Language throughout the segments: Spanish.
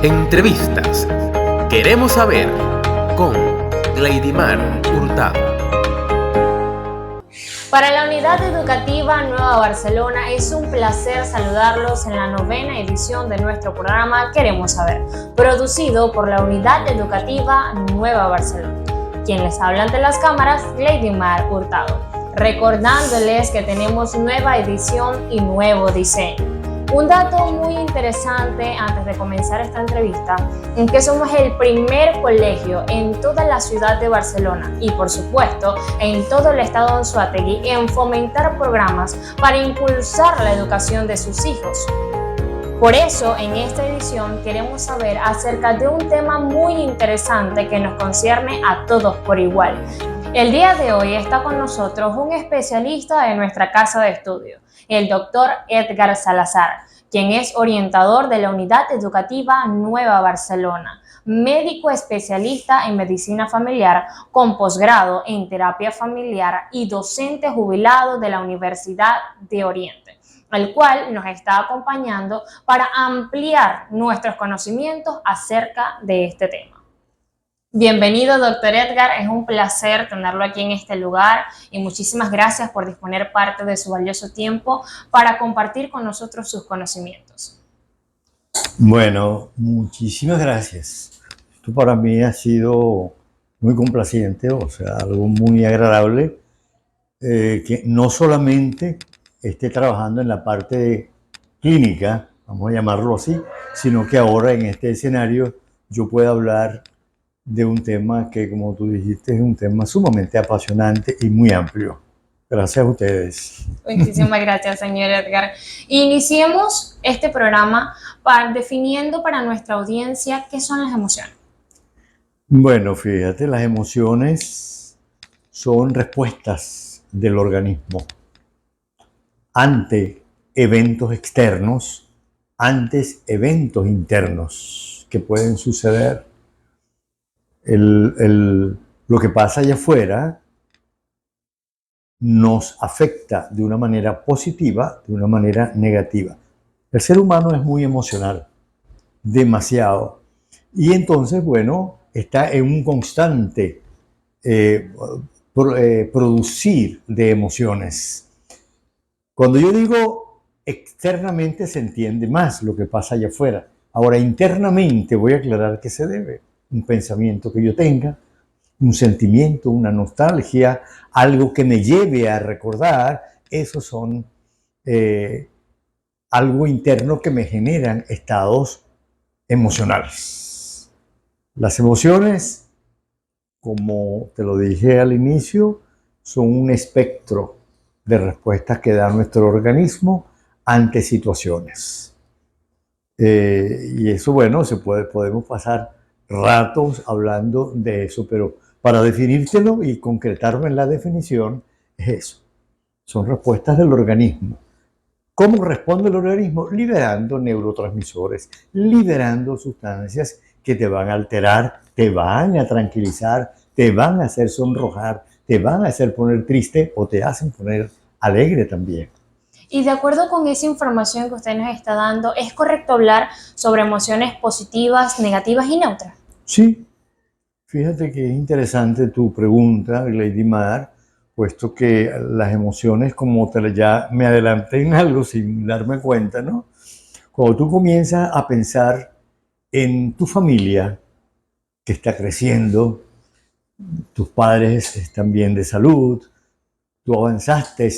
Entrevistas. Queremos saber con Gleidimar Hurtado. Para la Unidad Educativa Nueva Barcelona es un placer saludarlos en la 9ª edición de nuestro programa Queremos Saber, producido por la Unidad Educativa Nueva Barcelona. Quien les habla ante las cámaras, Gleidimar Hurtado, recordándoles que tenemos nueva edición y nuevo diseño. Un dato muy interesante antes de comenzar esta entrevista es que somos el primer colegio en toda la ciudad de Barcelona y, por supuesto, en todo el estado de Anzoátegui en fomentar programas para impulsar la educación de sus hijos. Por eso, en esta edición queremos saber acerca de un tema muy interesante que nos concierne a todos por igual. El día de hoy está con nosotros un especialista de nuestra casa de estudio, el doctor Edgar Salazar, quien es orientador de la Unidad Educativa Nueva Barcelona, médico especialista en medicina familiar con posgrado en terapia familiar y docente jubilado de la Universidad de Oriente, el cual nos está acompañando para ampliar nuestros conocimientos acerca de este tema. Bienvenido, doctor Edgar, es un placer tenerlo aquí en este lugar y muchísimas gracias por disponer parte de su valioso tiempo para compartir con nosotros sus conocimientos. Bueno, muchísimas gracias. Esto para mí ha sido muy complaciente, o sea, algo muy agradable, que no solamente esté trabajando en la parte clínica, vamos a llamarlo así, sino que ahora en este escenario yo pueda hablar de un tema que, como tú dijiste, es un tema sumamente apasionante y muy amplio. Gracias a ustedes. Muchísimas gracias, señor Edgar. Iniciemos este programa definiendo para nuestra audiencia qué son las emociones. Bueno, fíjate, las emociones son respuestas del organismo ante eventos externos, ante eventos internos que pueden suceder. Lo que pasa allá afuera nos afecta de una manera positiva, de una manera negativa. El ser humano es muy emocional, demasiado. Y entonces, bueno, está en un constante producir de emociones. Cuando yo digo externamente se entiende más lo que pasa allá afuera. Ahora, internamente voy a aclarar qué se debe. Un pensamiento que yo tenga, un sentimiento, una nostalgia, algo que me lleve a recordar, esos son algo interno que me generan estados emocionales. Las emociones, como te lo dije al inicio, son un espectro de respuestas que da nuestro organismo ante situaciones. Y eso, bueno, podemos pasar ratos hablando de eso, pero para definírtelo y concretarlo en la definición, es eso. Son respuestas del organismo. ¿Cómo responde el organismo? Liberando neurotransmisores, liberando sustancias que te van a alterar, te van a tranquilizar, te van a hacer sonrojar, te van a hacer poner triste o te hacen poner alegre también. Y de acuerdo con esa información que usted nos está dando, ¿es correcto hablar sobre emociones positivas, negativas y neutras? Sí, fíjate que es interesante tu pregunta, Gleidimar, puesto que las emociones, como ya me adelanté en algo sin darme cuenta, ¿no? Cuando tú comienzas a pensar en tu familia que está creciendo, tus padres están bien de salud, tú avanzaste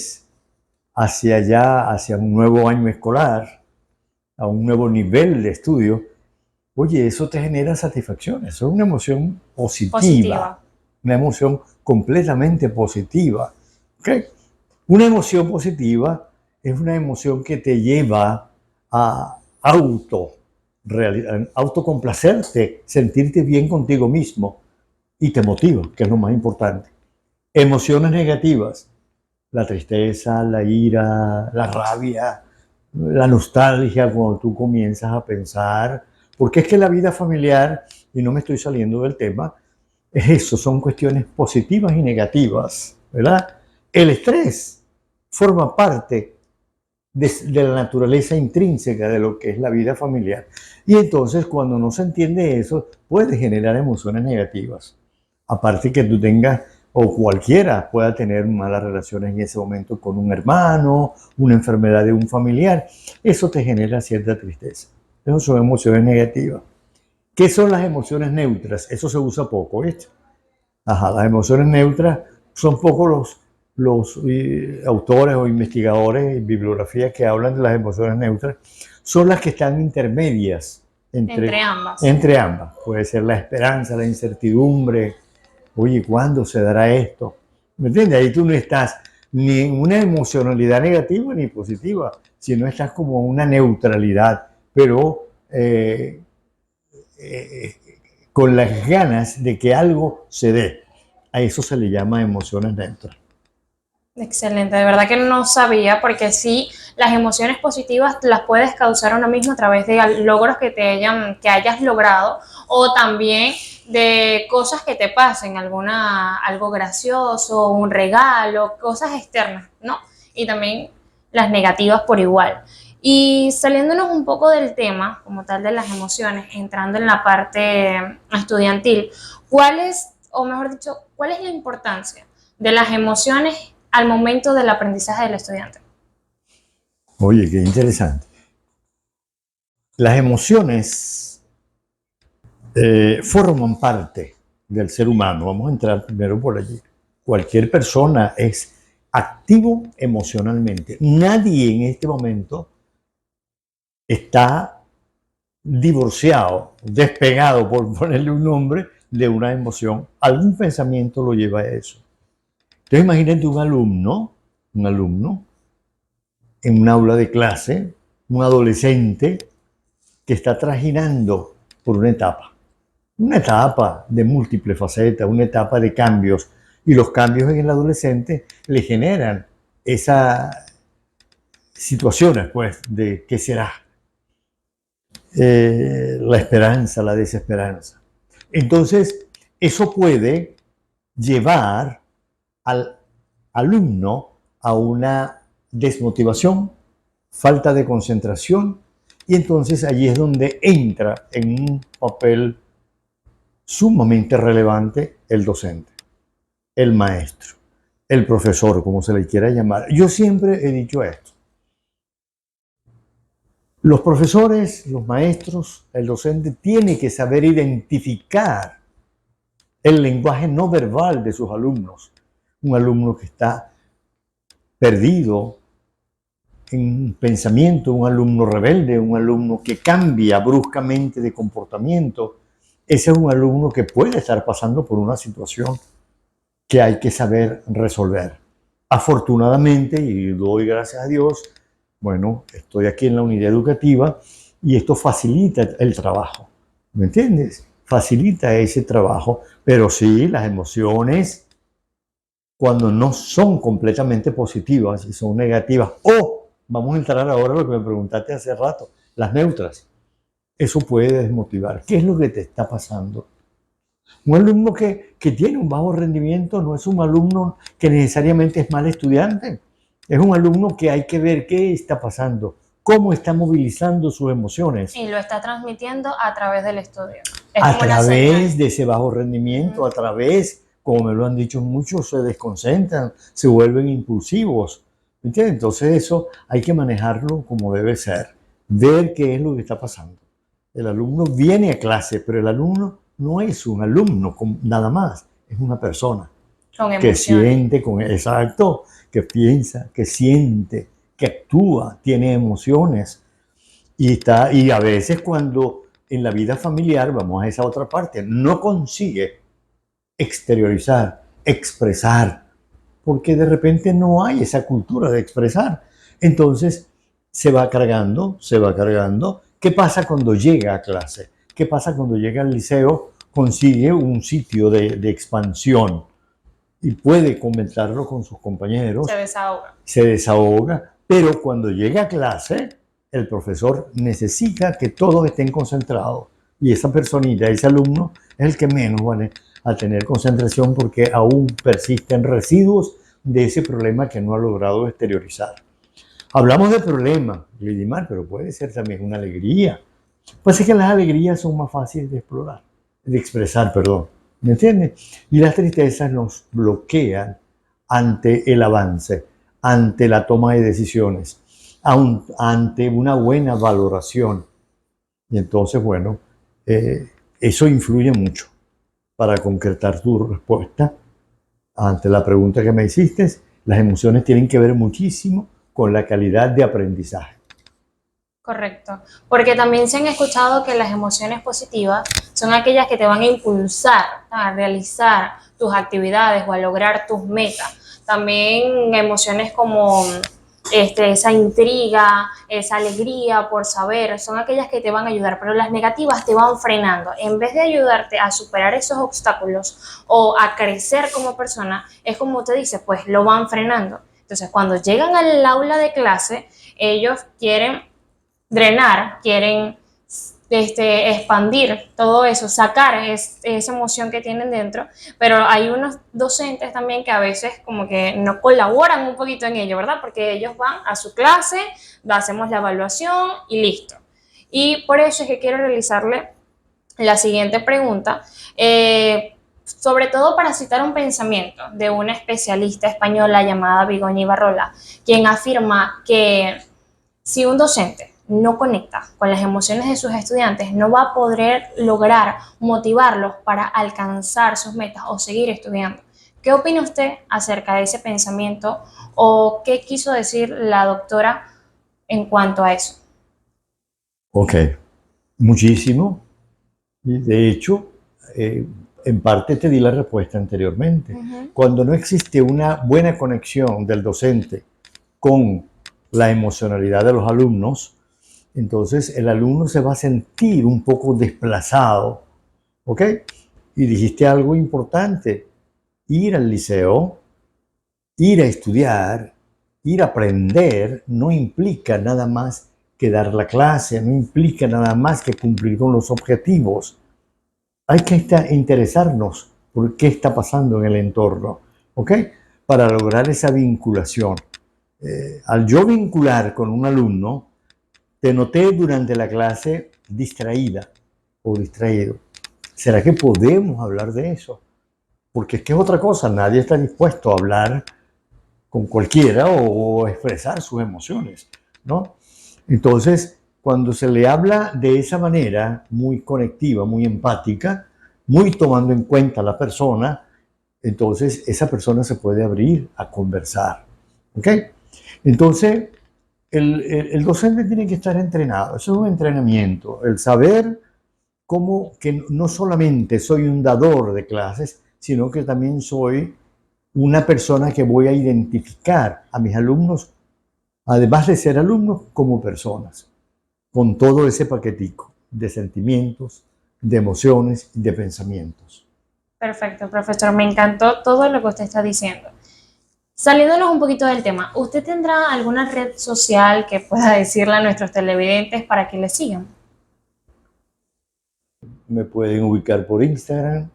hacia allá, hacia un nuevo año escolar, a un nuevo nivel de estudio, oye, eso te genera satisfacción, eso es una emoción positiva. Una emoción completamente positiva. ¿Okay? Una emoción positiva es una emoción que te lleva a autocomplacerte, sentirte bien contigo mismo y te motiva, que es lo más importante. Emociones negativas, la tristeza, la ira, la rabia, la nostalgia, cuando tú comienzas a pensar, porque es que la vida familiar, y no me estoy saliendo del tema, eso son cuestiones positivas y negativas, ¿verdad? El estrés forma parte de la naturaleza intrínseca de lo que es la vida familiar. Y entonces cuando no se entiende eso, puede generar emociones negativas. Aparte que tú tengas, o cualquiera pueda tener malas relaciones en ese momento con un hermano, una enfermedad de un familiar, eso te genera cierta tristeza. Eso son emociones negativas. ¿Qué son las emociones neutras? Eso se usa poco, ¿viste? Ajá, las emociones neutras son pocos los autores o investigadores y bibliografías que hablan de las emociones neutras. Son las que están intermedias Entre ambas. entre ambas. Puede ser la esperanza, la incertidumbre. Oye, ¿cuándo se dará esto? ¿Me entiendes? Ahí tú no estás ni en una emocionalidad negativa ni positiva, sino estás como en una neutralidad, pero con las ganas de que algo se dé. A eso se le llama emociones neutras. Excelente, de verdad que no sabía, porque sí, las emociones positivas las puedes causar uno mismo a través de logros que hayas logrado, o también de cosas que te pasen, algo gracioso, un regalo, cosas externas, ¿no? Y también las negativas por igual. Y saliéndonos un poco del tema, como tal, de las emociones, entrando en la parte estudiantil, o mejor dicho, cuál es la importancia de las emociones al momento del aprendizaje del estudiante? Oye, qué interesante. Las emociones forman parte del ser humano. Vamos a entrar primero por allí. Cualquier persona es activo emocionalmente. Nadie en este momento está divorciado, despegado, por ponerle un nombre, de una emoción. Algún pensamiento lo lleva a eso. Entonces imagínate un alumno en un aula de clase, un adolescente que está trajinando por una etapa de múltiples facetas, una etapa de cambios, y los cambios en el adolescente le generan esas situaciones, pues, de qué será, la esperanza, la desesperanza. Entonces, eso puede llevar al alumno a una desmotivación, falta de concentración, y entonces allí es donde entra en un papel sumamente relevante el docente, el maestro, el profesor, como se le quiera llamar. Yo siempre he dicho esto. Los profesores, los maestros, el docente tiene que saber identificar el lenguaje no verbal de sus alumnos. Un alumno que está perdido en pensamiento, un alumno rebelde, un alumno que cambia bruscamente de comportamiento. Ese es un alumno que puede estar pasando por una situación que hay que saber resolver. Afortunadamente, y doy gracias a Dios, bueno, estoy aquí en la unidad educativa y esto facilita el trabajo. ¿Me entiendes? Facilita ese trabajo, pero sí, las emociones, cuando no son completamente positivas y son negativas, o vamos a entrar ahora a lo que me preguntaste hace rato, las neutras, eso puede desmotivar. ¿Qué es lo que te está pasando? Un alumno que tiene un bajo rendimiento no es un alumno que necesariamente es mal estudiante. Es un alumno que hay que ver qué está pasando, cómo está movilizando sus emociones. Y lo está transmitiendo a través del estudio. A través de ese bajo rendimiento, a través, como me lo han dicho muchos, se desconcentran, se vuelven impulsivos. ¿Entiendes? Entonces eso hay que manejarlo como debe ser, ver qué es lo que está pasando. El alumno viene a clase, pero el alumno no es un alumno nada más, es una persona que siente, exacto, que piensa, que siente, que actúa, tiene emociones. Y a veces cuando en la vida familiar, vamos a esa otra parte, no consigue exteriorizar, expresar, porque de repente no hay esa cultura de expresar. Entonces se va cargando, se va cargando. ¿Qué pasa cuando llega a clase? ¿Qué pasa cuando llega al liceo? Consigue un sitio de expansión y puede comentarlo con sus compañeros. Se desahoga, pero cuando llega a clase, el profesor necesita que todos estén concentrados. Y esa personita, ese alumno, es el que menos vale a tener concentración porque aún persisten residuos de ese problema que no ha logrado exteriorizar. Hablamos de problemas, Lidimar, pero puede ser también una alegría. Pues es que las alegrías son más fáciles de explorar, de expresar, perdón. ¿Me entiendes? Y las tristezas nos bloquean ante el avance, ante la toma de decisiones, ante una buena valoración. Y entonces, bueno, eso influye mucho para concretar tu respuesta ante la pregunta que me hiciste. Las emociones tienen que ver muchísimo con la calidad de aprendizaje. Correcto, porque también se han escuchado que las emociones positivas son aquellas que te van a impulsar a realizar tus actividades o a lograr tus metas. También emociones como esa intriga, esa alegría por saber, son aquellas que te van a ayudar, pero las negativas te van frenando. En vez de ayudarte a superar esos obstáculos o a crecer como persona, es como te dice, pues lo van frenando. Entonces, cuando llegan al aula de clase, ellos quieren drenar, quieren expandir todo eso, sacar esa emoción que tienen dentro, pero hay unos docentes también que a veces como que no colaboran un poquito en ello, ¿verdad? Porque ellos van a su clase, hacemos la evaluación y listo. Y por eso es que quiero realizarle la siguiente pregunta, sobre todo para citar un pensamiento de una especialista española llamada Begoña Ibarrola, quien afirma que si un docente no conecta con las emociones de sus estudiantes, no va a poder lograr motivarlos para alcanzar sus metas o seguir estudiando. ¿Qué opina usted acerca de ese pensamiento o qué quiso decir la doctora en cuanto a eso? Ok, muchísimo. Y de hecho, en parte te di la respuesta anteriormente. Cuando no existe una buena conexión del docente con la emocionalidad de los alumnos, entonces el alumno se va a sentir un poco desplazado, ¿ok? Y dijiste algo importante: ir al liceo, ir a estudiar, ir a aprender, no implica nada más que dar la clase, no implica nada más que cumplir con los objetivos. Hay que interesarnos por qué está pasando en el entorno, ¿ok? Para lograr esa vinculación. Al yo vincular con un alumno, te noté durante la clase distraída o distraído. ¿Será que podemos hablar de eso? Porque es que es otra cosa, nadie está dispuesto a hablar con cualquiera o expresar sus emociones, ¿no? Entonces, cuando se le habla de esa manera, muy conectiva, muy empática, muy tomando en cuenta a la persona, entonces esa persona se puede abrir a conversar, ¿ok? Entonces, el docente tiene que estar entrenado, eso es un entrenamiento, el saber cómo que no solamente soy un dador de clases, sino que también soy una persona que voy a identificar a mis alumnos, además de ser alumnos, como personas, con todo ese paquetico de sentimientos, de emociones y de pensamientos. Perfecto, profesor, me encantó todo lo que usted está diciendo. Saliéndonos un poquito del tema, ¿usted tendrá alguna red social que pueda decirle a nuestros televidentes para que le sigan? Me pueden ubicar por Instagram,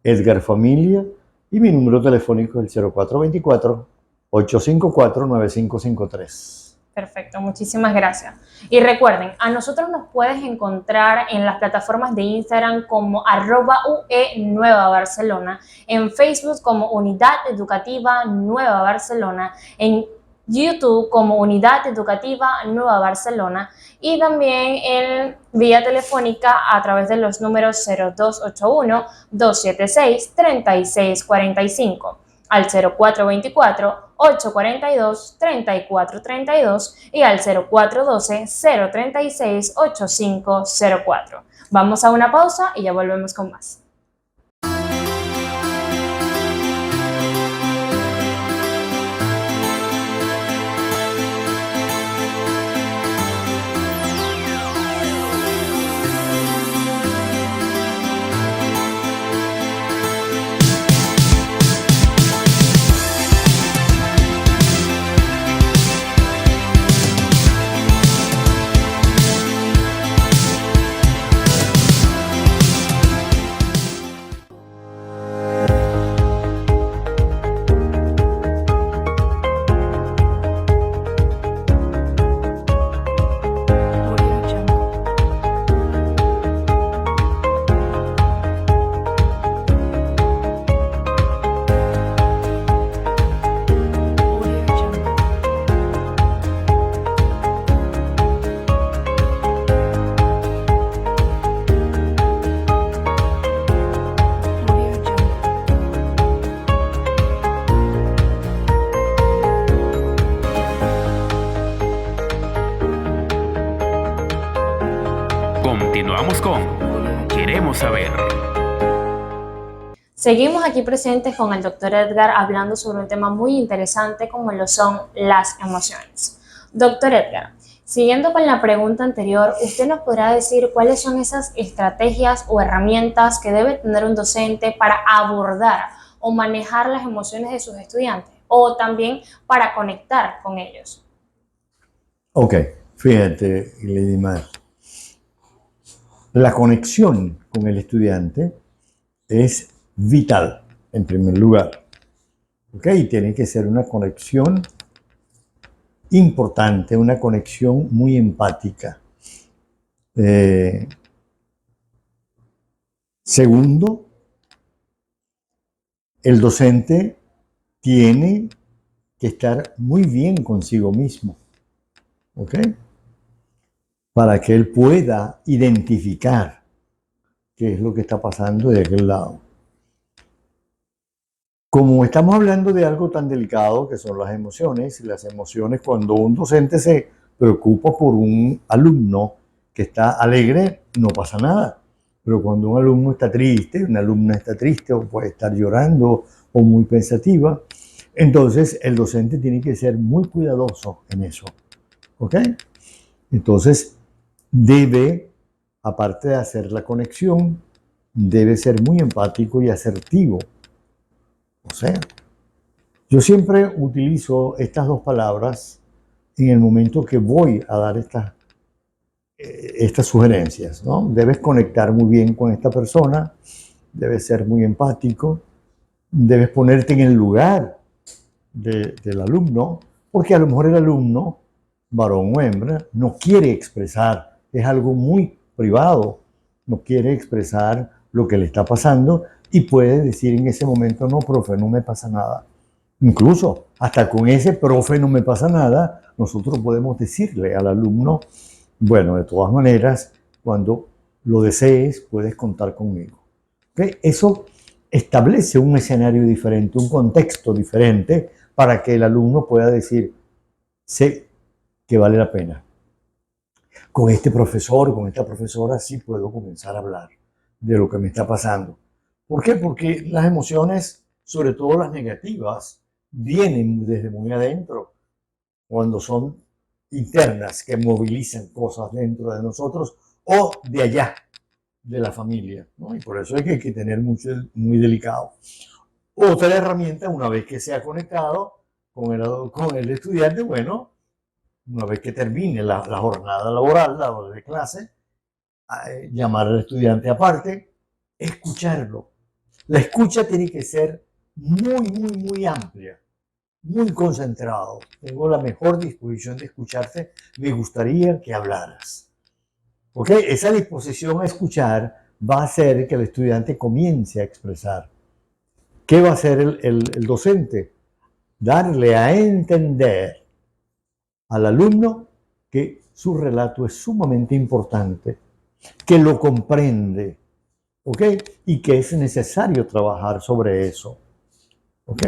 Edgar Familia, y mi número telefónico es el 0424-854-9553. Perfecto, muchísimas gracias. Y recuerden, a nosotros nos puedes encontrar en las plataformas de Instagram como @UE-Nueva-Barcelona, en Facebook como Unidad Educativa Nueva Barcelona, en YouTube como Unidad Educativa Nueva Barcelona y también en vía telefónica a través de los números 0281-276-3645. Al 0424-842-3432 y al 0412-036-8504. Vamos a una pausa y ya volvemos con más. saber. Seguimos aquí presentes con el doctor Edgar hablando sobre un tema muy interesante como lo son las emociones. Doctor Edgar, siguiendo con la pregunta anterior, ¿usted nos podrá decir cuáles son esas estrategias o herramientas que debe tener un docente para abordar o manejar las emociones de sus estudiantes o también para conectar con ellos? Ok, fíjate, Lady Mar. La conexión con el estudiante es vital, en primer lugar. ¿Ok? Tiene que ser una conexión importante, una conexión muy empática. Segundo, el docente tiene que estar muy bien consigo mismo. ¿Ok? Para que él pueda identificar qué es lo que está pasando de aquel lado. Como estamos hablando de algo tan delicado que son las emociones, y las emociones, cuando un docente se preocupa por un alumno que está alegre, no pasa nada. Pero cuando un alumno está triste, una alumna está triste o puede estar llorando o muy pensativa, entonces el docente tiene que ser muy cuidadoso en eso. ¿Ok? Entonces debe, aparte de hacer la conexión, debe ser muy empático y asertivo. O sea, yo siempre utilizo estas dos palabras en el momento que voy a dar estas sugerencias, ¿no? Debes conectar muy bien con esta persona, debes ser muy empático, debes ponerte en el lugar del alumno, porque a lo mejor el alumno, varón o hembra, no quiere expresar, es algo muy privado, no quiere expresar lo que le está pasando y puede decir en ese momento, no, profe, no me pasa nada. Incluso hasta con ese profe no me pasa nada, nosotros podemos decirle al alumno, bueno, de todas maneras, cuando lo desees, puedes contar conmigo. ¿Okay? Eso establece un escenario diferente, un contexto diferente para que el alumno pueda decir, sé que vale la pena. Con este profesor, con esta profesora, sí puedo comenzar a hablar de lo que me está pasando. ¿Por qué? Porque las emociones, sobre todo las negativas, vienen desde muy adentro, cuando son internas, que movilizan cosas dentro de nosotros o de allá, de la familia, ¿no? Y por eso hay que tener muy delicado. Otra herramienta, una vez que se ha conectado con el estudiante, bueno, una vez que termine la jornada laboral, la hora de clase, llamar al estudiante aparte, escucharlo. La escucha tiene que ser muy amplia, muy concentrado. Tengo la mejor disposición de escucharte. Me gustaría que hablaras. ¿Ok? Esa disposición a escuchar va a hacer que el estudiante comience a expresar. ¿Qué va a hacer el docente? Darle a entender al alumno que su relato es sumamente importante, que lo comprende, ¿ok? Y que es necesario trabajar sobre eso, ¿ok?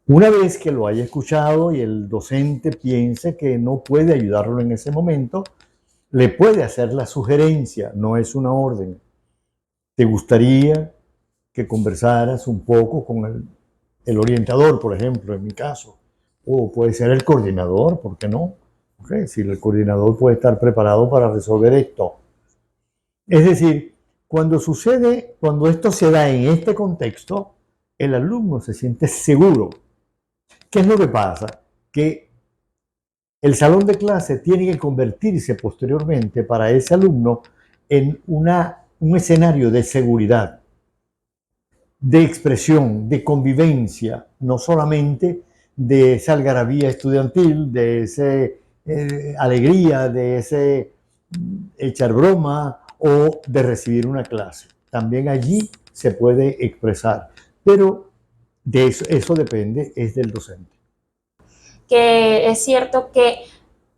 Una vez que lo haya escuchado y el docente piense que no puede ayudarlo en ese momento, le puede hacer la sugerencia, no es una orden. ¿Te gustaría que conversaras un poco con el orientador, por ejemplo, en mi caso? O puede ser el coordinador, ¿por qué no? ¿Okay? Si el coordinador puede estar preparado para resolver esto. Es decir, cuando esto se da en este contexto, el alumno se siente seguro. ¿Qué es lo que pasa? Que el salón de clase tiene que convertirse posteriormente para ese alumno en un escenario de seguridad, de expresión, de convivencia, no solamente de esa algarabía estudiantil, de esa alegría, de ese echar broma o de recibir una clase. También allí se puede expresar, pero de eso depende, es del docente. Que es cierto que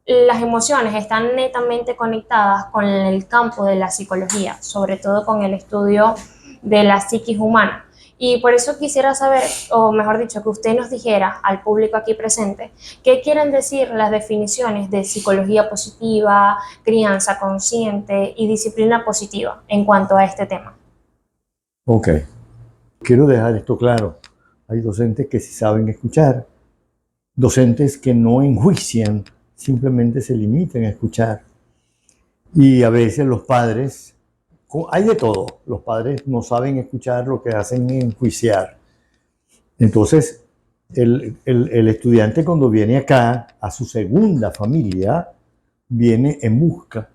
las emociones están netamente conectadas con el campo de la psicología, sobre todo con el estudio de la psiquis humana. Y por eso quisiera saber, o mejor dicho, que usted nos dijera al público aquí presente, qué quieren decir las definiciones de psicología positiva, crianza consciente y disciplina positiva en cuanto a este tema. Ok. Quiero dejar esto claro. Hay docentes que sí saben escuchar, docentes que no enjuician, simplemente se limitan a escuchar. Y a veces los padres, hay de todo, los padres no saben escuchar, lo que hacen es enjuiciar. Entonces, el estudiante cuando viene acá a su segunda familia, viene en búsqueda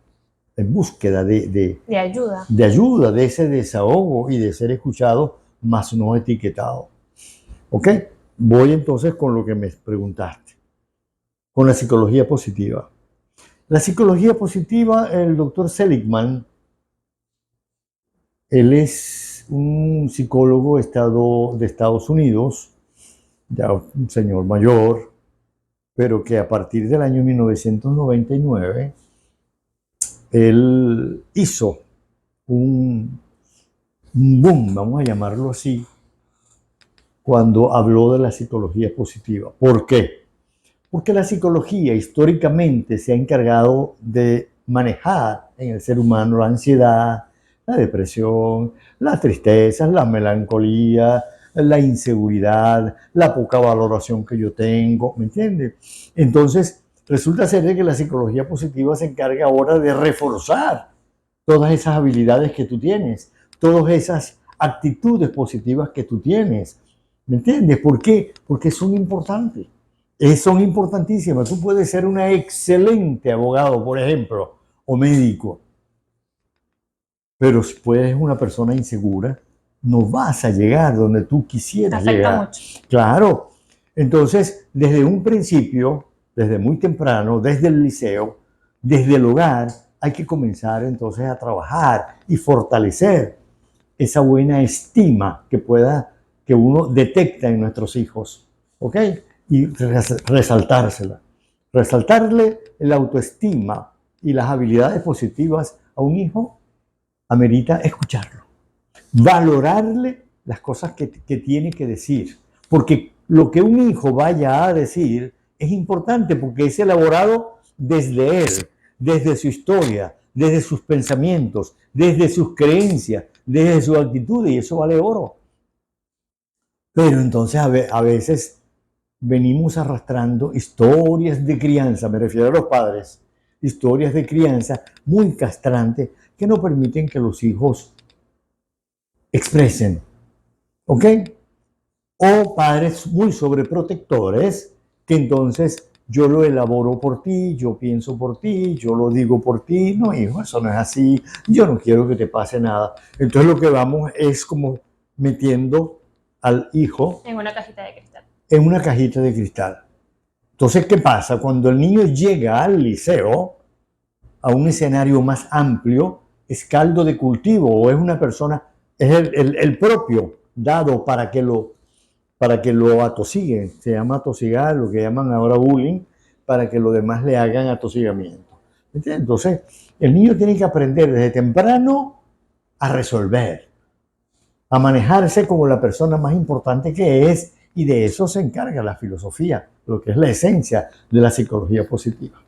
ayuda. de ayuda, de ese desahogo y de ser escuchado, más no etiquetado. ¿Ok? Voy entonces con lo que me preguntaste, con la psicología positiva. La psicología positiva, el doctor Seligman, él es un psicólogo de Estados Unidos, ya un señor mayor, pero que a partir del año 1999, él hizo un boom, vamos a llamarlo así, cuando habló de la psicología positiva. ¿Por qué? Porque la psicología históricamente se ha encargado de manejar en el ser humano la ansiedad, la depresión, las tristezas, la melancolía, la inseguridad, la poca valoración que yo tengo, ¿me entiendes? Entonces, resulta ser de que la psicología positiva se encarga ahora de reforzar todas esas habilidades que tú tienes, todas esas actitudes positivas que tú tienes, ¿me entiendes? ¿Por qué? Porque son importantes. Son importantísimas. Tú puedes ser un excelente abogado, por ejemplo, o médico, pero si puedes una persona insegura, no vas a llegar donde tú quisieras Afecta llegar. mucho. Claro. Entonces, desde un principio, desde muy temprano, desde el liceo, desde el hogar, hay que comenzar entonces a trabajar y fortalecer esa buena estima que uno detecta en nuestros hijos, ¿ok? Y resaltársela. Resaltarle la autoestima y las habilidades positivas a un hijo amerita escucharlo, valorarle las cosas que tiene que decir, porque lo que un hijo vaya a decir es importante porque es elaborado desde él, desde su historia, desde sus pensamientos, desde sus creencias, desde su actitud, y eso vale oro. Pero entonces a veces venimos arrastrando historias de crianza, me refiero a los padres, historias de crianza muy castrantes que no permiten que los hijos expresen, ¿ok? O padres muy sobreprotectores que entonces yo lo elaboro por ti, yo pienso por ti, yo lo digo por ti. No, hijo, eso no es así, yo no quiero que te pase nada. Entonces lo que vamos es como metiendo al hijo En una cajita de cristal. en una cajita de cristal. Entonces, ¿qué pasa? Cuando el niño llega al liceo, a un escenario más amplio, es caldo de cultivo o es una persona, es el propio dado para que lo atosiguen. Se llama atosigar, lo que llaman ahora bullying, para que los demás le hagan atosigamiento. ¿Entiendes? Entonces, el niño tiene que aprender desde temprano a resolver, a manejarse como la persona más importante que es, y de eso se encarga la filosofía, lo que es la esencia de la psicología positiva.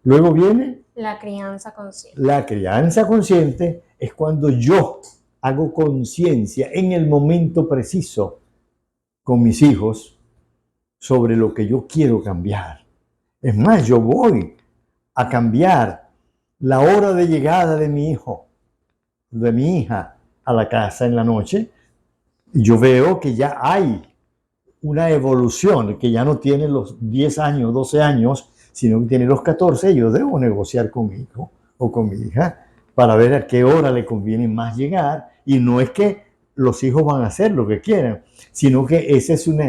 Luego viene la crianza consciente. La crianza consciente es cuando yo hago conciencia en el momento preciso con mis hijos sobre lo que yo quiero cambiar. Es más, yo voy a cambiar la hora de llegada de mi hijo, de mi hija a la casa en la noche. Y yo veo que ya hay una evolución, que ya no tiene los 10 años, 12 años, sino que tiene los 14. Yo debo negociar con mi hijo o con mi hija para ver a qué hora le conviene más llegar. Y no es que los hijos van a hacer lo que quieran, sino que ese es un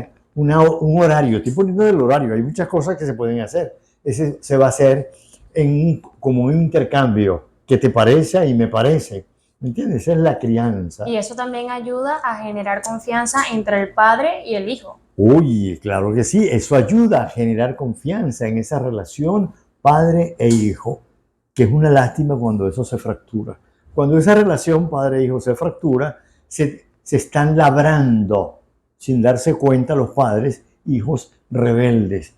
horario. Estoy poniendo el horario, hay muchas cosas que se pueden hacer. Ese se va a hacer como un intercambio, que te parece y me parece. ¿Me entiendes? Esa es la crianza. Y eso también ayuda a generar confianza entre el padre y el hijo. Uy, claro que sí, eso ayuda a generar confianza en esa relación padre e hijo, que es una lástima cuando eso se fractura. Cuando esa relación padre e hijo se fractura, se están labrando, sin darse cuenta los padres, hijos rebeldes,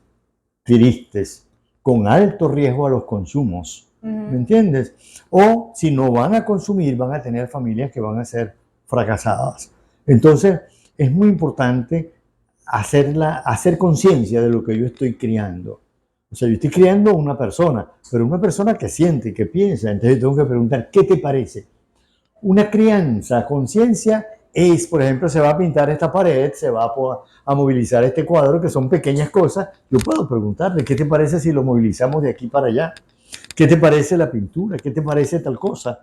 tristes, con alto riesgo a los consumos. ¿Me entiendes? O si no van a consumir, van a tener familias que van a ser fracasadas. Entonces, es muy importante hacer conciencia de lo que yo estoy criando. O sea, yo estoy criando a una persona, pero una persona que siente, que piensa. Entonces, tengo que preguntar, ¿qué te parece? Una crianza a conciencia es, por ejemplo, se va a pintar esta pared, se va a movilizar este cuadro, que son pequeñas cosas. Yo puedo preguntarle, ¿qué te parece si lo movilizamos de aquí para allá? ¿Qué te parece la pintura? ¿Qué te parece tal cosa?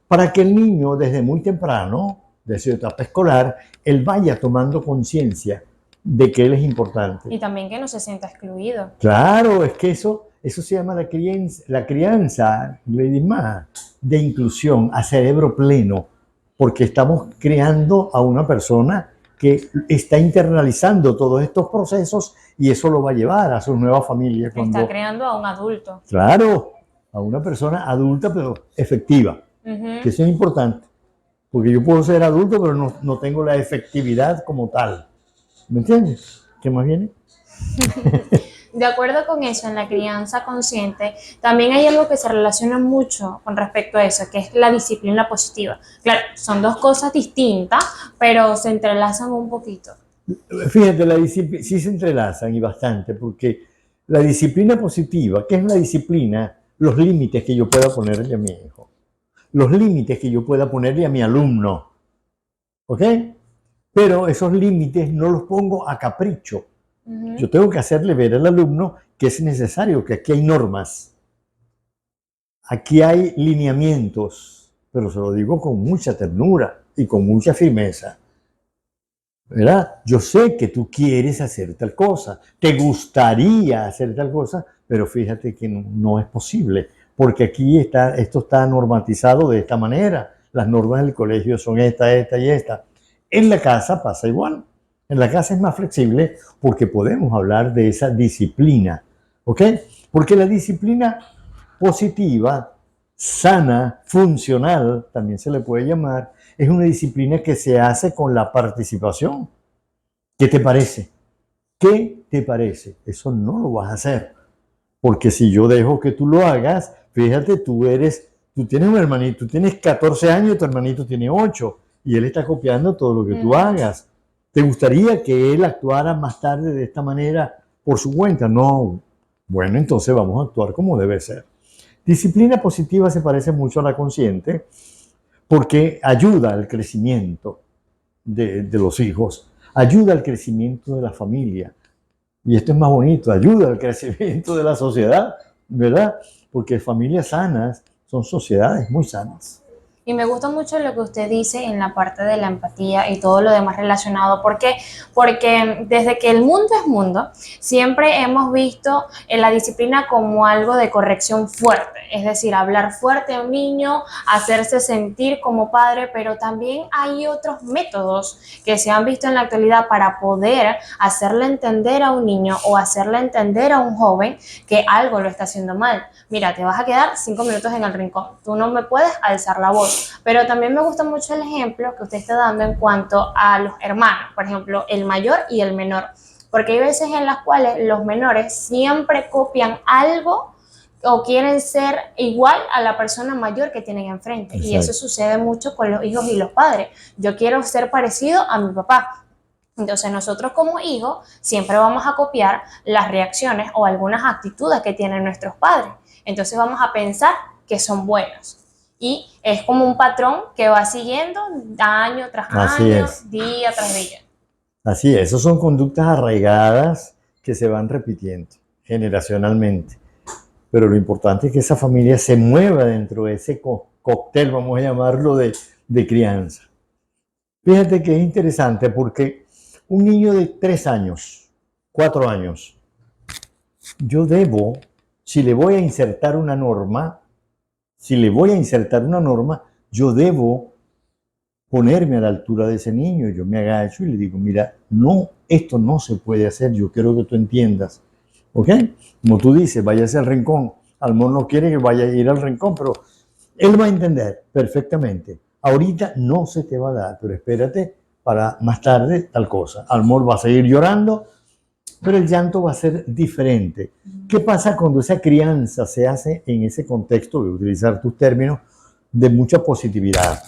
Para que el niño, desde muy temprano, desde su etapa escolar, él vaya tomando conciencia de que él es importante. Y también que no se sienta excluido. Claro, es que eso se llama la crianza, Lady Ma, de inclusión a cerebro pleno, porque estamos creando a una persona que está internalizando todos estos procesos y eso lo va a llevar a su nueva familia. Está creando a un adulto. Claro, a una persona adulta pero efectiva, que eso es importante, porque yo puedo ser adulto pero no tengo la efectividad como tal. ¿Me entiendes? ¿Qué más viene? De acuerdo con eso, en la crianza consciente, también hay algo que se relaciona mucho con respecto a eso, que es la disciplina positiva. Claro, son dos cosas distintas, pero se entrelazan un poquito. Fíjate, sí se entrelazan y bastante, porque la disciplina positiva, ¿qué es la disciplina? Los límites que yo pueda ponerle a mi hijo, los límites que yo pueda ponerle a mi alumno, ¿ok? Pero esos límites no los pongo a capricho. Yo tengo que hacerle ver al alumno que es necesario, que aquí hay normas, aquí hay lineamientos, pero se lo digo con mucha ternura y con mucha firmeza. ¿Verdad? Yo sé que tú quieres hacer tal cosa, te gustaría hacer tal cosa, pero fíjate que no es posible, porque aquí esto está normatizado de esta manera. Las normas del colegio son esta y esta. En la casa pasa igual. En la casa es más flexible porque podemos hablar de esa disciplina, ¿ok? Porque la disciplina positiva, sana, funcional, también se le puede llamar, es una disciplina que se hace con la participación. ¿Qué te parece? ¿Qué te parece? Eso no lo vas a hacer. Porque si yo dejo que tú lo hagas, fíjate, tú tienes un hermanito, tú tienes 14 años y tu hermanito tiene 8 y él está copiando todo lo que tú hagas. ¿Te gustaría que él actuara más tarde de esta manera por su cuenta? No. Bueno, entonces vamos a actuar como debe ser. Disciplina positiva se parece mucho a la consciente porque ayuda al crecimiento de los hijos, ayuda al crecimiento de la familia. Y esto es más bonito, ayuda al crecimiento de la sociedad, ¿verdad? Porque familias sanas son sociedades muy sanas. Y me gusta mucho lo que usted dice en la parte de la empatía y todo lo demás relacionado. ¿Por qué? Porque desde que el mundo es mundo, siempre hemos visto la disciplina como algo de corrección fuerte. Es decir, hablar fuerte a un niño, hacerse sentir como padre, pero también hay otros métodos que se han visto en la actualidad para poder hacerle entender a un niño o hacerle entender a un joven que algo lo está haciendo mal. Mira, te vas a quedar 5 minutos en el rincón, tú no me puedes alzar la voz. Pero también me gusta mucho el ejemplo que usted está dando en cuanto a los hermanos, por ejemplo, el mayor y el menor, porque hay veces en las cuales los menores siempre copian algo o quieren ser igual a la persona mayor que tienen enfrente. Exacto. Y eso sucede mucho con los hijos y los padres. Yo quiero ser parecido a mi papá. Entonces nosotros como hijos siempre vamos a copiar las reacciones o algunas actitudes que tienen nuestros padres. Entonces vamos a pensar que son buenos. Y es como un patrón que va siguiendo año tras año, día tras día. Así es, esas son conductas arraigadas que se van repitiendo generacionalmente. Pero lo importante es que esa familia se mueva dentro de ese cóctel, vamos a llamarlo, de crianza. Fíjate que es interesante porque un niño de 3 años, 4 años, yo debo, si le voy a insertar una norma, yo debo ponerme a la altura de ese niño. Yo me agacho y le digo, mira, no, esto no se puede hacer, yo quiero que tú entiendas. ¿Ok? Como tú dices, váyase al rincón. Almor no quiere que vaya a ir al rincón, pero él va a entender perfectamente. Ahorita no se te va a dar, pero espérate para más tarde tal cosa. Almor va a seguir llorando, pero el llanto va a ser diferente. ¿Qué pasa cuando esa crianza se hace en ese contexto, de utilizar tus términos, de mucha positividad?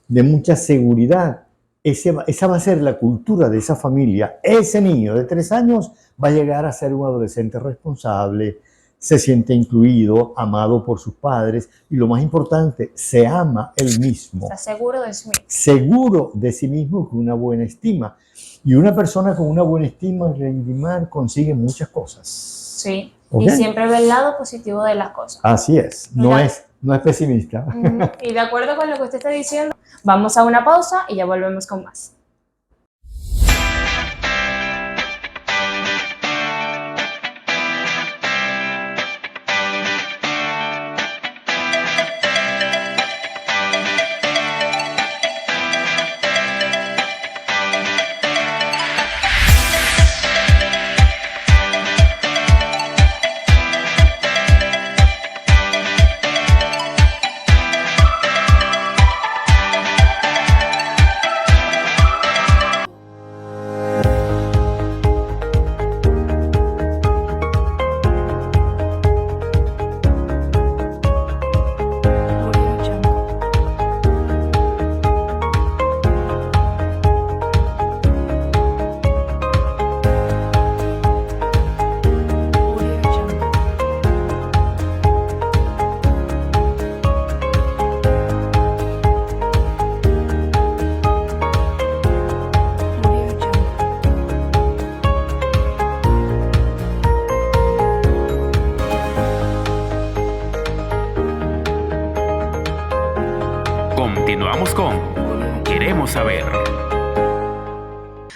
de mucha seguridad. Esa va a ser la cultura de esa familia. Ese niño de 3 años va a llegar a ser un adolescente responsable, se siente incluido, amado por sus padres y lo más importante, se ama él mismo. Está seguro de sí mismo. Seguro de sí mismo con una buena estima. Y una persona con una buena estima, Reindimar, consigue muchas cosas. Sí, ¿Ok? y siempre ve el lado positivo de las cosas. Así es, no es pesimista. Y de acuerdo con lo que usted está diciendo, vamos a una pausa y ya volvemos con más. Continuamos con Queremos saber.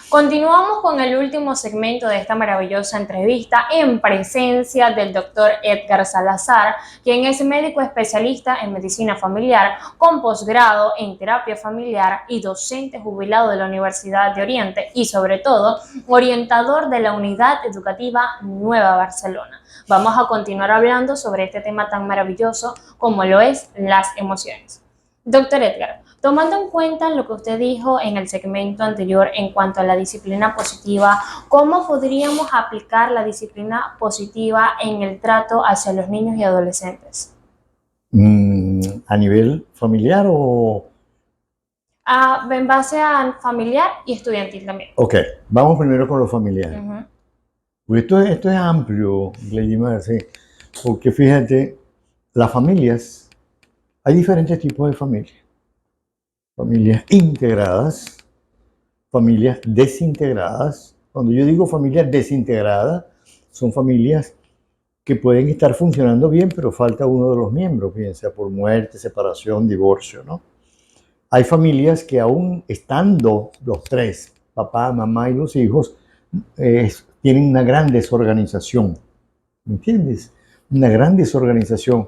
Continuamos con el último segmento de esta maravillosa entrevista en presencia del doctor Edgar Salazar, quien es médico especialista en medicina familiar con posgrado en terapia familiar y docente jubilado de la Universidad de Oriente y sobre todo orientador de la Unidad Educativa Nueva Barcelona. Vamos a continuar hablando sobre este tema tan maravilloso como lo es las emociones. Doctor Edgar, tomando en cuenta lo que usted dijo en el segmento anterior en cuanto a la disciplina positiva, ¿cómo podríamos aplicar la disciplina positiva en el trato hacia los niños y adolescentes? ¿A nivel familiar o...? En base a familiar y estudiantil también. Ok, vamos primero con lo familiar. Uh-huh. Pues esto es amplio, Gleidimar, sí, porque fíjate, las familias, hay diferentes tipos de familias. Familias integradas, familias desintegradas. Cuando yo digo familias desintegradas, son familias que pueden estar funcionando bien, pero falta uno de los miembros, bien sea por muerte, separación, divorcio, ¿no? Hay familias que aún estando los tres, papá, mamá y los hijos, tienen una gran desorganización, ¿me entiendes? Una gran desorganización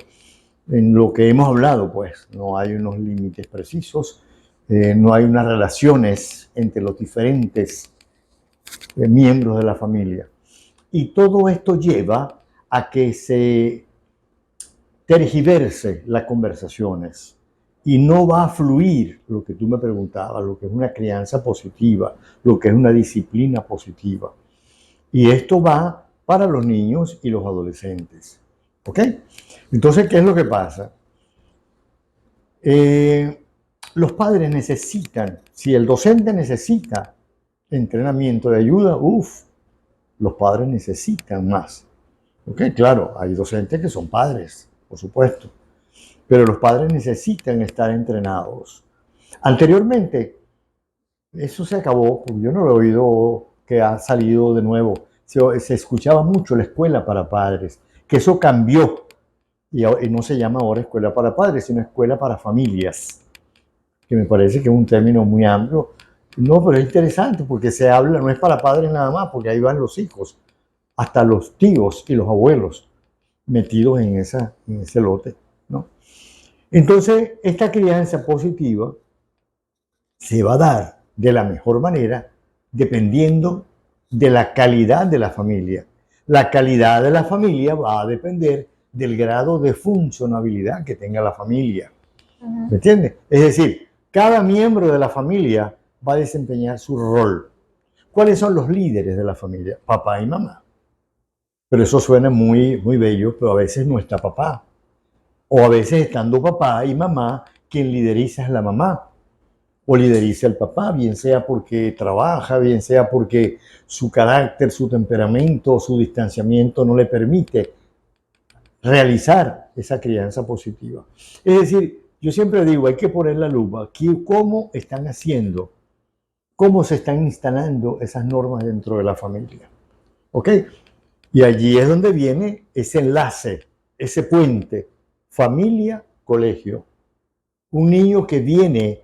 en lo que hemos hablado, pues no hay unos límites precisos, no hay unas relaciones entre los diferentes miembros de la familia. Y todo esto lleva a que se tergiverse las conversaciones y no va a fluir lo que tú me preguntabas, lo que es una crianza positiva, lo que es una disciplina positiva. Y esto va para los niños y los adolescentes. ¿Ok? Entonces, ¿qué es lo que pasa? Los padres necesitan, si el docente necesita entrenamiento de ayuda, los padres necesitan más. ¿Ok? Claro, hay docentes que son padres, por supuesto, pero los padres necesitan estar entrenados. Anteriormente, eso se acabó, yo no lo he oído que ha salido de nuevo. Se escuchaba mucho la escuela para padres, que eso cambió y no se llama ahora escuela para padres, sino escuela para familias, que me parece que es un término muy amplio. No, pero es interesante porque se habla, no es para padres nada más, porque ahí van los hijos, hasta los tíos y los abuelos metidos en ese lote, ¿no? Entonces, esta crianza positiva se va a dar de la mejor manera dependiendo de la calidad de la familia. La calidad de la familia va a depender del grado de funcionabilidad que tenga la familia. Uh-huh. ¿Me entiendes? Es decir, cada miembro de la familia va a desempeñar su rol. ¿Cuáles son los líderes de la familia? Papá y mamá. Pero eso suena muy, muy bello, pero a veces no está papá. O a veces estando papá y mamá, quien lideriza es la mamá. o lideriza el papá, bien sea porque trabaja, bien sea porque su carácter, su temperamento, su distanciamiento no le permite realizar esa crianza positiva. Es decir, yo siempre digo, hay que poner la lupa aquí, cómo están haciendo, cómo se están instalando esas normas dentro de la familia. ¿Ok? Y allí es donde viene ese enlace, ese puente, familia-colegio. Un niño que viene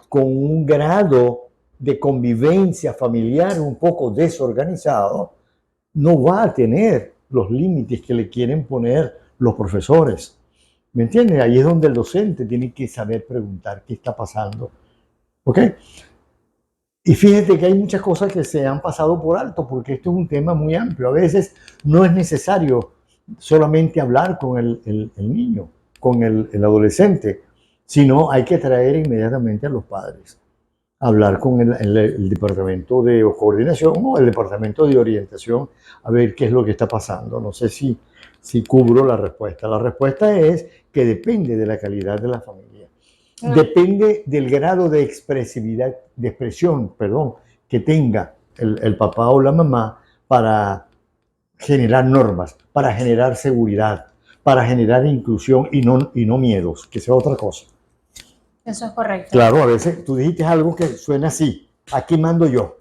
con un grado de convivencia familiar un poco desorganizado, no va a tener los límites que le quieren poner los profesores. ¿Me entiendes? Ahí es donde el docente tiene que saber preguntar qué está pasando. ¿Ok? Y fíjate que hay muchas cosas que se han pasado por alto, porque esto es un tema muy amplio. A veces no es necesario solamente hablar con el niño, con el adolescente, sino hay que traer inmediatamente a los padres, hablar con el departamento de coordinación o el departamento de orientación, a ver qué es lo que está pasando. No sé si cubro la respuesta. La respuesta es que depende de la calidad de la familia. Depende del grado de expresividad, de expresión, perdón, que tenga el papá o la mamá para generar normas, para generar seguridad, para generar inclusión y no miedos, que sea otra cosa. Eso es correcto. Claro, a veces tú dijiste algo que suena así, aquí mando yo.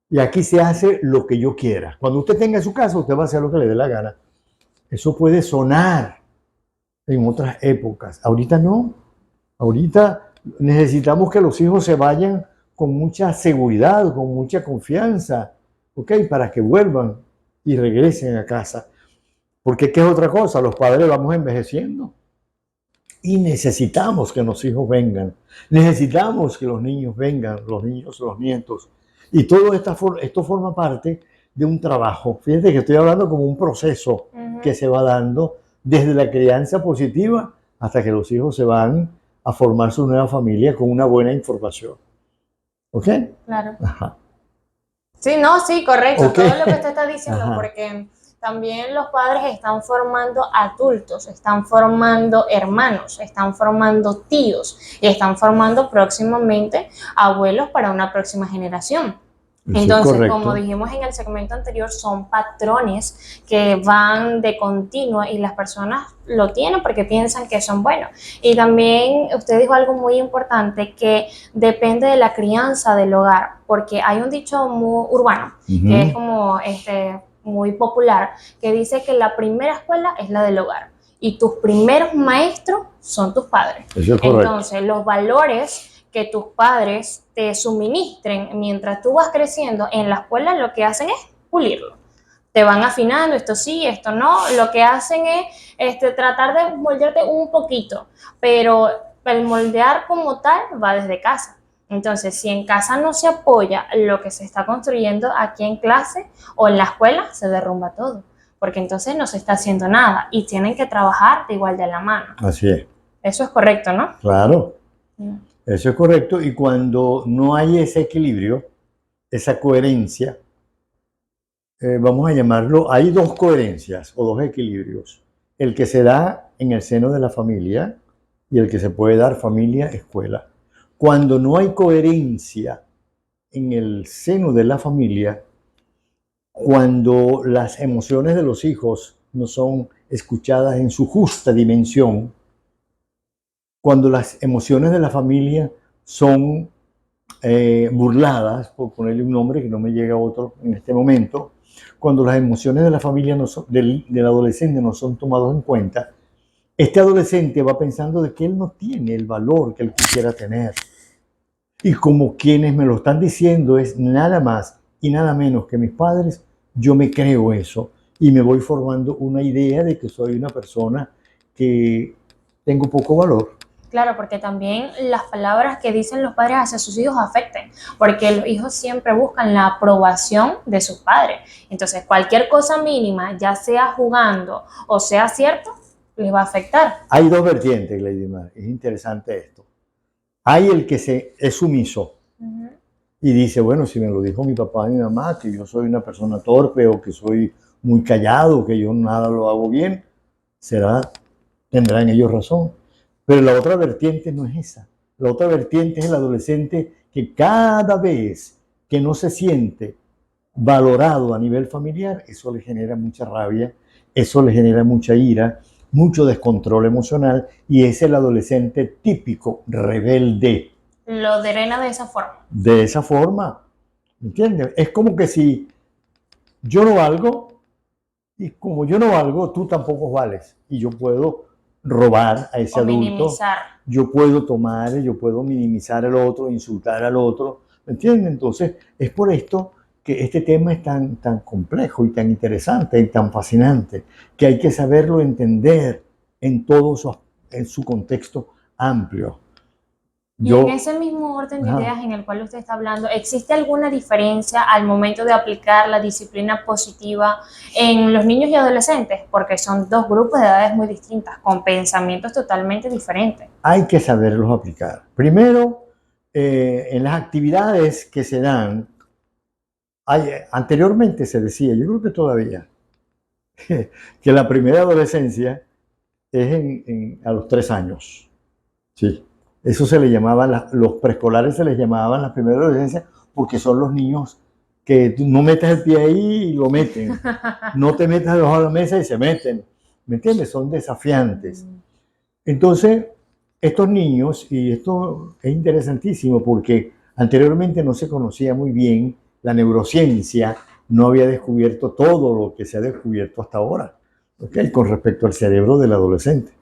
Y aquí se hace lo que yo quiera. Cuando usted tenga su casa, usted va a hacer lo que le dé la gana. Eso puede sonar en otras épocas. Ahorita no. Ahorita necesitamos que los hijos se vayan con mucha seguridad, con mucha confianza, ¿ok? Para que vuelvan y regresen a casa. Porque ¿qué es otra cosa? Los padres vamos envejeciendo y necesitamos que los hijos vengan. Necesitamos que los niños vengan, los niños, los nietos. Y todo esto forma parte de un trabajo. Fíjate que estoy hablando como un proceso que se va dando desde la crianza positiva hasta que los hijos se van a formar su nueva familia con una buena información. ¿Ok? Claro. Ajá. Sí, no, sí, correcto. Okay. Todo lo que usted está diciendo, Ajá. porque también los padres están formando adultos, están formando hermanos, están formando tíos y están formando próximamente abuelos para una próxima generación. Eso Entonces, como dijimos en el segmento anterior, son patrones que van de continuo y las personas lo tienen porque piensan que son buenos. Y también usted dijo algo muy importante, que depende de la crianza del hogar, porque hay un dicho muy urbano, que es como muy popular, que dice que la primera escuela es la del hogar y tus primeros maestros son tus padres. Eso es correcto. Entonces, los valores que tus padres te suministren mientras tú vas creciendo en la escuela, lo que hacen es pulirlo. Te van afinando, esto sí, esto no. Lo que hacen es tratar de moldearte un poquito, pero el moldear como tal va desde casa. Entonces, si en casa no se apoya lo que se está construyendo aquí en clase o en la escuela, se derrumba todo, porque entonces no se está haciendo nada y tienen que trabajar de igual de la mano. Así es. Eso es correcto, ¿no? Claro. Eso es correcto, y cuando no hay ese equilibrio, esa coherencia, vamos a llamarlo, hay dos coherencias o dos equilibrios. El que se da en el seno de la familia y el que se puede dar familia-escuela. Cuando no hay coherencia en el seno de la familia, cuando las emociones de los hijos no son escuchadas en su justa dimensión, cuando las emociones de la familia son burladas, por ponerle un nombre que no me llega a otro en este momento, cuando las emociones de la familia del adolescente no son tomadas en cuenta, este adolescente va pensando de que él no tiene el valor que él quisiera tener. Y como quienes me lo están diciendo es nada más y nada menos que mis padres, yo me creo eso y me voy formando una idea de que soy una persona que tengo poco valor. Claro, porque también las palabras que dicen los padres hacia sus hijos afectan, porque los hijos siempre buscan la aprobación de sus padres. Entonces, cualquier cosa mínima, ya sea jugando o sea cierto, les va a afectar. Hay dos vertientes, Lady Mar. Es interesante esto. Hay el que es sumiso y dice, bueno, si me lo dijo mi papá y mi mamá, que yo soy una persona torpe o que soy muy callado, que yo nada lo hago bien, tendrán ellos razón. Pero la otra vertiente no es esa. La otra vertiente es el adolescente que cada vez que no se siente valorado a nivel familiar, eso le genera mucha rabia, eso le genera mucha ira, mucho descontrol emocional, y es el adolescente típico rebelde. Lo drena de esa forma. De esa forma, ¿entiendes? Es como que si yo no valgo, y como yo no valgo, tú tampoco vales. Y yo puedo robar a ese adulto. Minimizar. Yo puedo tomar, yo puedo minimizar al otro, insultar al otro. ¿Me entiendes? Entonces, es por esto que este tema es tan complejo y tan interesante y tan fascinante, que hay que saberlo entender en todo en su contexto amplio. Y en ese mismo orden de ideas en el cual usted está hablando, ¿existe alguna diferencia al momento de aplicar la disciplina positiva en los niños y adolescentes? Porque son dos grupos de edades muy distintas, con pensamientos totalmente diferentes. Hay que saberlos aplicar. Primero, en las actividades que se dan, anteriormente se decía, yo creo que todavía, que la primera adolescencia es a los 3 años. Sí. Eso se le llamaba, los preescolares se les llamaban la primera adolescencia porque son los niños que tú no metes el pie ahí y lo meten. No te metas debajo de la mesa y se meten. ¿Me entiendes? Son desafiantes. Entonces, estos niños, y esto es interesantísimo porque anteriormente no se conocía muy bien, la neurociencia no había descubierto todo lo que se ha descubierto hasta ahora, ¿okay? Con respecto al cerebro del adolescente.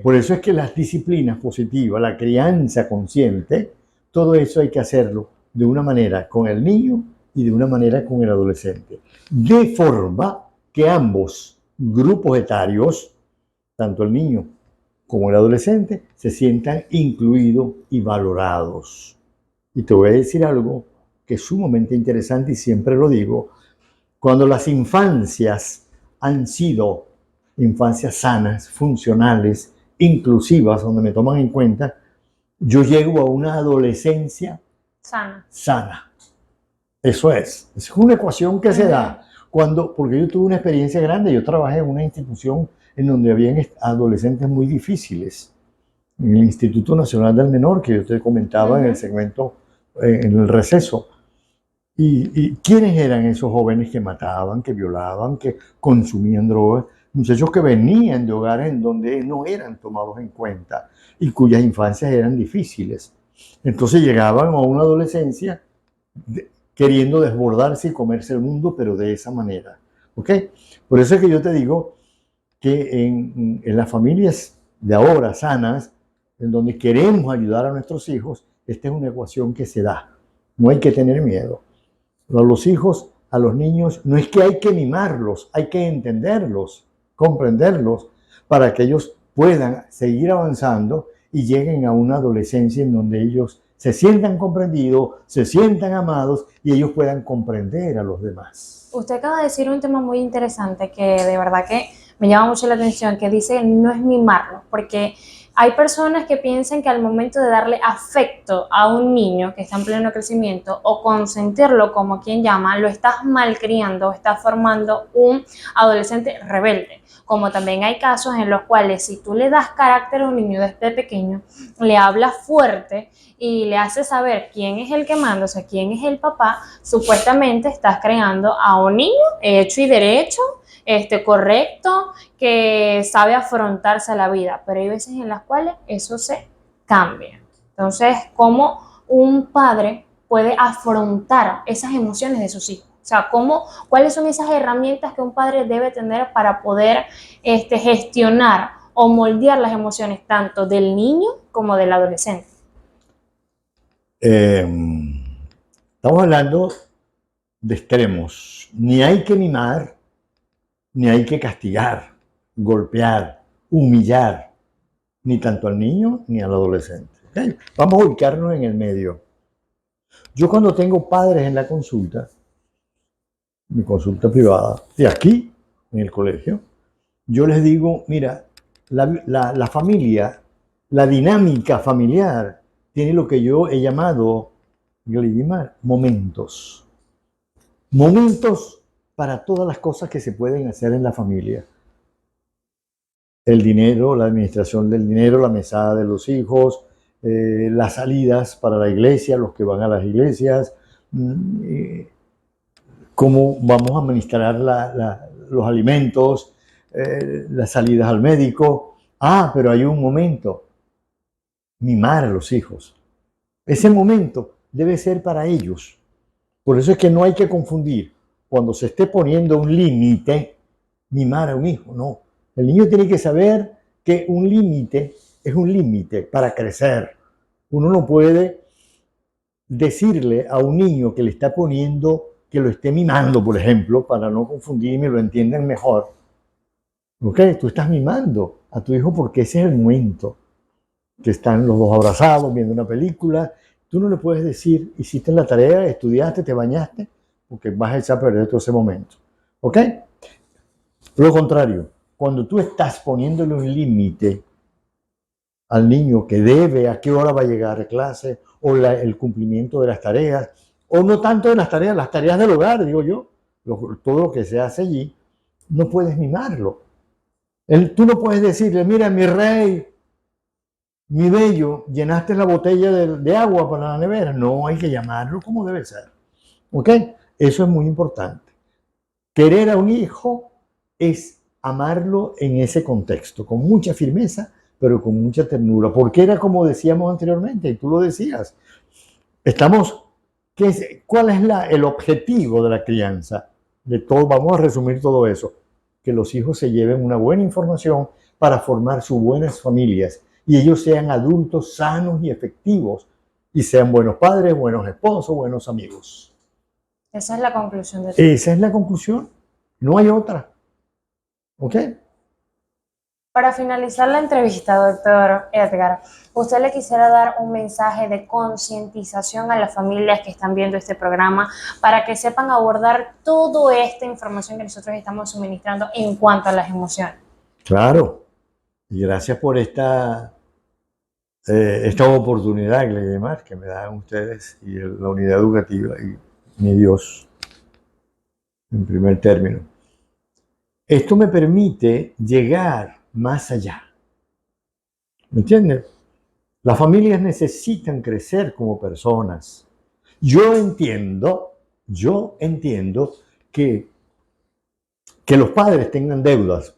Por eso es que las disciplinas positivas, la crianza consciente, todo eso hay que hacerlo de una manera con el niño y de una manera con el adolescente. De forma que ambos grupos etarios, tanto el niño como el adolescente, se sientan incluidos y valorados. Y te voy a decir algo que es sumamente interesante y siempre lo digo. Cuando las infancias han sido infancias sanas, funcionales, inclusivas, donde me toman en cuenta, yo llego a una adolescencia sana. Eso es una ecuación que se da porque yo tuve una experiencia grande. Yo trabajé en una institución en donde habían adolescentes muy difíciles, en el Instituto Nacional del Menor, que yo te comentaba en el segmento, en el receso. ¿Y quiénes eran esos jóvenes que mataban, que violaban, que consumían drogas? Muchachos que venían de hogares en donde no eran tomados en cuenta y cuyas infancias eran difíciles. Entonces llegaban a una adolescencia queriendo desbordarse y comerse el mundo, pero de esa manera. ¿Ok? Por eso es que yo te digo que en las familias de ahora sanas, en donde queremos ayudar a nuestros hijos, esta es una ecuación que se da. No hay que tener miedo. A los hijos, a los niños, no es que hay que mimarlos, hay que entenderlos, comprenderlos, para que ellos puedan seguir avanzando y lleguen a una adolescencia en donde ellos se sientan comprendidos, se sientan amados y ellos puedan comprender a los demás. Usted acaba de decir un tema muy interesante que de verdad que me llama mucho la atención, que dice no es mimarlos, porque hay personas que piensan que al momento de darle afecto a un niño que está en pleno crecimiento o consentirlo, como quien llama, lo estás malcriando, estás formando un adolescente rebelde. Como también hay casos en los cuales si tú le das carácter a un niño desde pequeño, le hablas fuerte y le haces saber quién es el que manda, o sea, quién es el papá, supuestamente estás creando a un niño hecho y derecho, correcto, que sabe afrontarse a la vida, pero hay veces en las cuales eso se cambia. Entonces, ¿cómo un padre puede afrontar esas emociones de sus hijos? O sea, ¿cuáles son esas herramientas que un padre debe tener para poder gestionar o moldear las emociones tanto del niño como del adolescente? Estamos hablando de extremos. Ni hay que mimar, ni hay que castigar, golpear, humillar, ni tanto al niño ni al adolescente. ¿Okay? Vamos a ubicarnos en el medio. Yo cuando tengo padres en la consulta, mi consulta privada, de aquí, en el colegio, yo les digo, mira, la familia, la dinámica familiar, tiene lo que yo he llamado, Gleidimar, momentos. Momentos para todas las cosas que se pueden hacer en la familia. El dinero, la administración del dinero, la mesada de los hijos, las salidas para la iglesia, los que van a las iglesias, cómo vamos a administrar los alimentos, las salidas al médico. Pero hay un momento, mimar a los hijos. Ese momento debe ser para ellos. Por eso es que no hay que confundir cuando se esté poniendo un límite, mimar a un hijo, no. El niño tiene que saber que un límite es un límite para crecer. Uno no puede decirle a un niño que le está poniendo, que lo esté mimando, por ejemplo, para no confundir y me lo entiendan mejor. ¿Ok? Tú estás mimando a tu hijo porque ese es el momento que están los dos abrazados viendo una película. Tú no le puedes decir, hiciste la tarea, estudiaste, te bañaste, porque vas a echar a perder todo ese momento. ¿Ok? Lo contrario, cuando tú estás poniéndole un límite al niño que debe, a qué hora va a llegar a clase, o el cumplimiento de las tareas, o no tanto de las tareas del hogar, digo yo, todo lo que se hace allí, no puedes mimarlo. Tú no puedes decirle, mira, mi rey, mi bello, llenaste la botella de agua para la nevera. No, hay que llamarlo como debe ser. ¿Ok? Eso es muy importante. Querer a un hijo es amarlo en ese contexto, con mucha firmeza, pero con mucha ternura. Porque era como decíamos anteriormente, y tú lo decías. ¿Cuál es el objetivo de la crianza? Vamos a resumir todo eso. Que los hijos se lleven una buena información para formar sus buenas familias y ellos sean adultos sanos y efectivos y sean buenos padres, buenos esposos, buenos amigos. Esa es la conclusión de todo. Esa es la conclusión. No hay otra. ¿Ok? Para finalizar la entrevista, doctor Edgar, ¿usted le quisiera dar un mensaje de concientización a las familias que están viendo este programa para que sepan abordar toda esta información que nosotros estamos suministrando en cuanto a las emociones? Claro. Y gracias por esta oportunidad, Gleidemar, que me dan ustedes y la unidad educativa y mi Dios, en primer término. Esto me permite llegar más allá. ¿Me entiendes? Las familias necesitan crecer como personas. Yo entiendo que los padres tengan deudas,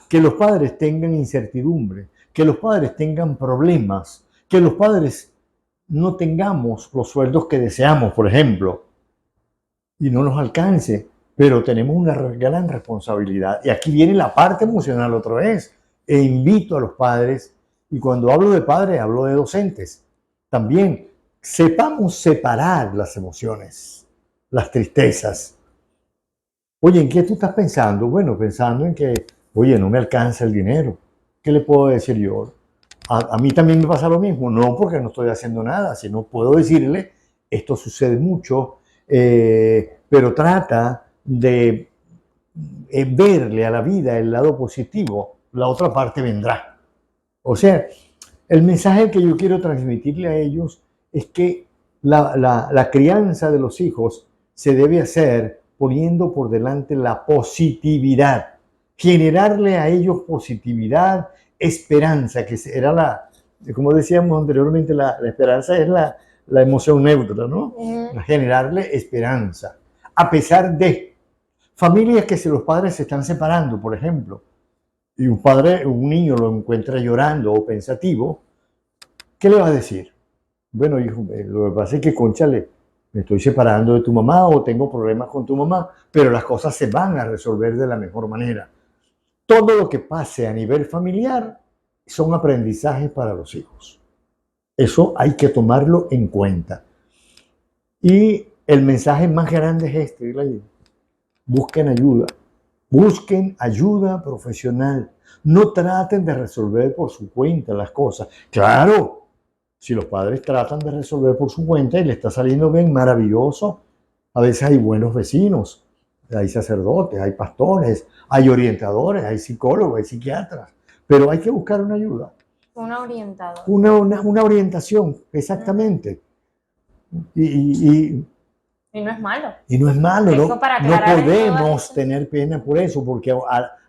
que los padres tengan incertidumbre, que los padres tengan problemas, que los padres no tengamos los sueldos que deseamos, por ejemplo, y no nos alcance, pero tenemos una gran responsabilidad. Y aquí viene la parte emocional otra vez. E invito a los padres, y cuando hablo de padres, hablo de docentes, también sepamos separar las emociones, las tristezas. Oye, ¿en qué tú estás pensando? Bueno, pensando en que, oye, no me alcanza el dinero. ¿Qué le puedo decir yo? A mí también me pasa lo mismo, no porque no estoy haciendo nada, sino puedo decirle, esto sucede mucho, pero trata de verle a la vida el lado positivo, la otra parte vendrá. O sea, el mensaje que yo quiero transmitirle a ellos es que la crianza de los hijos se debe hacer poniendo por delante la positividad, generarle a ellos positividad, esperanza, que era como decíamos anteriormente, la esperanza es la emoción neutra, ¿no? Generarle esperanza, a pesar de familias que si los padres se están separando, por ejemplo, y un niño lo encuentra llorando o pensativo, ¿qué le va a decir? Bueno, hijo, lo que pasa es que, cónchale, me estoy separando de tu mamá o tengo problemas con tu mamá, pero las cosas se van a resolver de la mejor manera. Todo lo que pase a nivel familiar son aprendizajes para los hijos. Eso hay que tomarlo en cuenta. Y el mensaje más grande es este, busquen ayuda. Busquen ayuda profesional. No traten de resolver por su cuenta las cosas. Claro, si los padres tratan de resolver por su cuenta y le está saliendo bien, maravilloso. A veces hay buenos vecinos, hay sacerdotes, hay pastores, hay orientadores, hay psicólogos, hay psiquiatras. Pero hay que buscar una ayuda. Una orientadora. Una orientación, exactamente. Y no es malo. Y no es malo, no podemos tener pena por eso, porque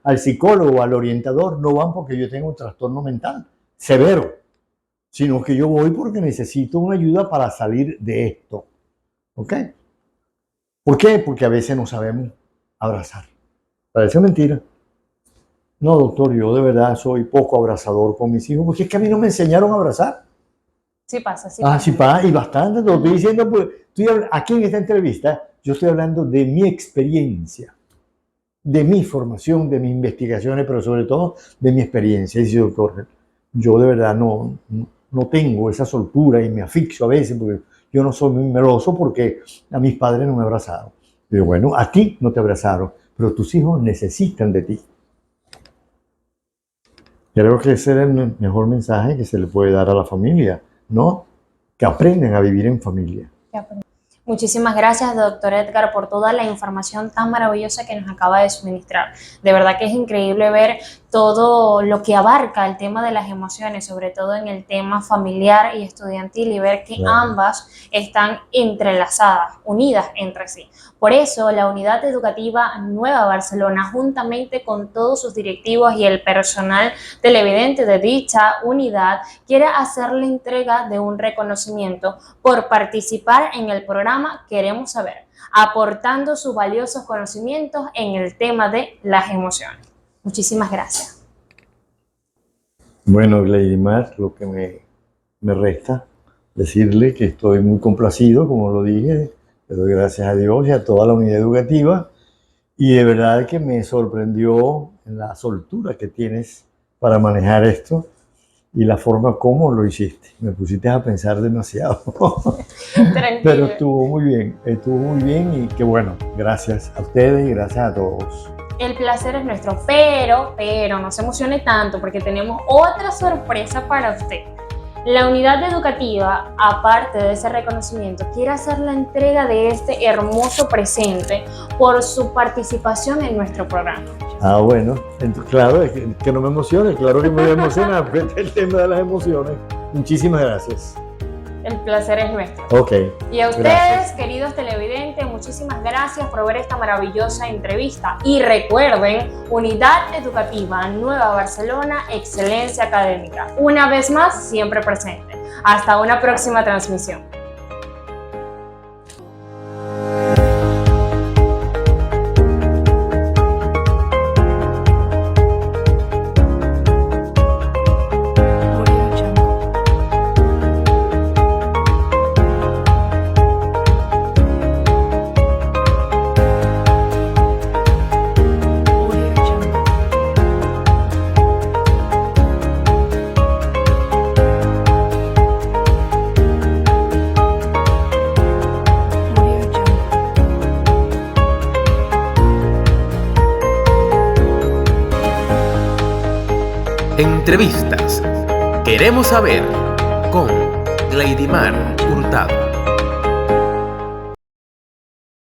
al psicólogo, al orientador, no van porque yo tengo un trastorno mental severo. sino que yo voy porque necesito una ayuda para salir de esto. ¿Ok? ¿Por qué? Porque a veces no sabemos abrazar. Parece mentira. No, doctor, yo de verdad soy poco abrazador con mis hijos, porque es que a mí no me enseñaron a abrazar. Sí pasa, sí Ah, pasa. sí, y bastante, te lo estoy diciendo, pues, aquí en esta entrevista, yo estoy hablando de mi experiencia, de mi formación, de mis investigaciones, pero sobre todo de mi experiencia. Y dice, doctor, yo de verdad no tengo esa soltura y me asfixio a veces, porque yo no soy muy meloso porque a mis padres no me abrazaron. Pero bueno, a ti no te abrazaron, pero tus hijos necesitan de ti. Creo que ese es el mejor mensaje que se le puede dar a la familia, ¿no? Que aprendan a vivir en familia. Muchísimas gracias, doctor Edgar, por toda la información tan maravillosa que nos acaba de suministrar. De verdad que es increíble ver todo lo que abarca el tema de las emociones, sobre todo en el tema familiar y estudiantil, y ver que ambas están entrelazadas, unidas entre sí. Por eso, la Unidad Educativa Nueva Barcelona, juntamente con todos sus directivos y el personal televidente de dicha unidad, quiere hacer la entrega de un reconocimiento por participar en el programa Queremos Saber, aportando sus valiosos conocimientos en el tema de las emociones. Muchísimas gracias. Bueno, Gleidimar, lo que me resta decirle que estoy muy complacido, como lo dije, le doy gracias a Dios y a toda la unidad educativa, y de verdad que me sorprendió la soltura que tienes para manejar esto y la forma como lo hiciste. Me pusiste a pensar demasiado. Pero estuvo muy bien y qué bueno. Gracias a ustedes y gracias a todos. El placer es nuestro, pero no se emocione tanto porque tenemos otra sorpresa para usted. La unidad educativa, aparte de ese reconocimiento, quiere hacer la entrega de este hermoso presente por su participación en nuestro programa. Ah, bueno, entonces, claro, es que no me emocione, claro que me voy a emocionar, porque este es el tema de las emociones. Muchísimas gracias. El placer es nuestro. Ok. Y a ustedes, gracias. queridos televidentes, muchísimas gracias por ver esta maravillosa entrevista. Y recuerden, Unidad Educativa Nueva Barcelona, excelencia académica. Una vez más, siempre presente. Hasta una próxima transmisión. Entrevistas. Queremos saber con Gleidimar Hurtado.